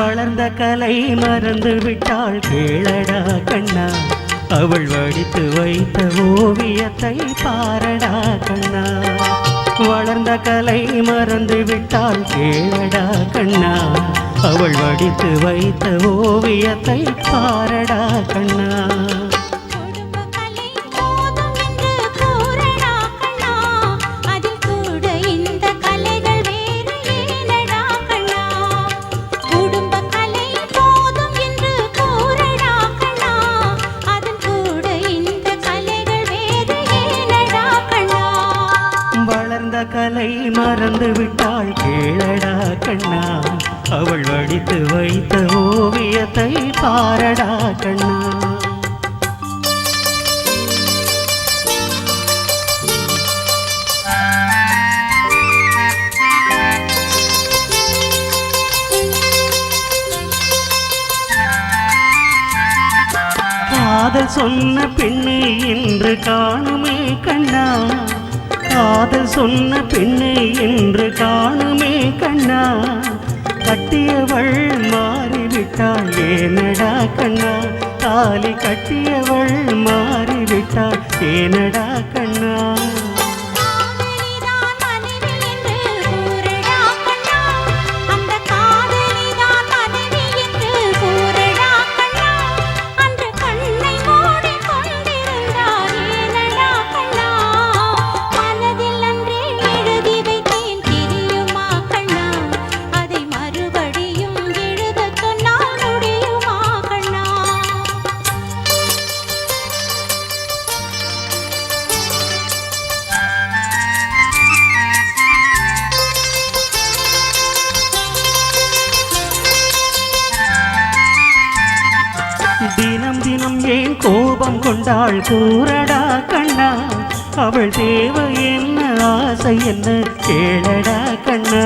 வளர்ந்த கலை மறந்து விட்டாள் கேளடா கண்ணா, அவள் வடித்து வைத்த ஓவியத்தை பாரடா கண்ணா. வளர்ந்த கலை மறந்து விட்டாள் கேளடா கண்ணா, அவள் வடித்து வைத்த ஓவியத்தை பாரடா கண்ணா. கலை மறந்து விட்டாள் கேளடா கண்ணா, அவள் வடித்து வைத்த ஓவியத்தை பாரடா கண்ணா. காதல் சொன்ன பெண்ணை இன்று காணுமே கண்ணா, காதல் சொன்ன பெண்ணை என்று காணுமே கண்ணா. கட்டியவள் மாறிவிட்டாள் ஏனடா கண்ணா, தாலி கட்டியவள் மாறிவிட்டாள் ஏனடா கண்ணா. தினம் தினம் ஏன் கோபம் கொண்டாள் கூறடா கண்ணா, அவள் தேவை என்ன ஆசை என்ன கேளடா கண்ணா.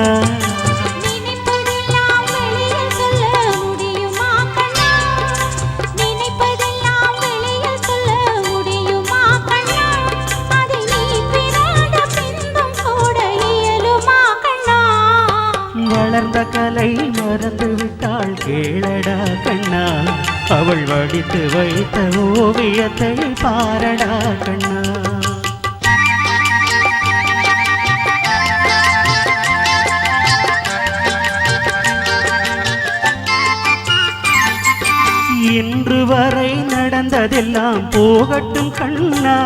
வளர்ந்த கலை மறந்து விட்டாள் கேளடா கண்ணா, அவள் வடித்து வைத்த ஓவியத்தை பாரடா கண்ணா. இன்று வரை நடந்ததெல்லாம் போகட்டும் கண்ணா,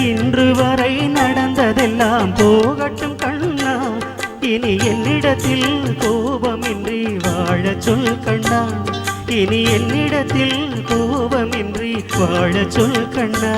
இன்று வரை நடந்ததெல்லாம் போகட்டும் கண்ணா. இனி என்னிடத்தில் கோபமின்றி வாழச் சொல் கண்ணா, இனி என்னிடத்தில் கோபமின்றி வாழச் சொல் கண்ணா.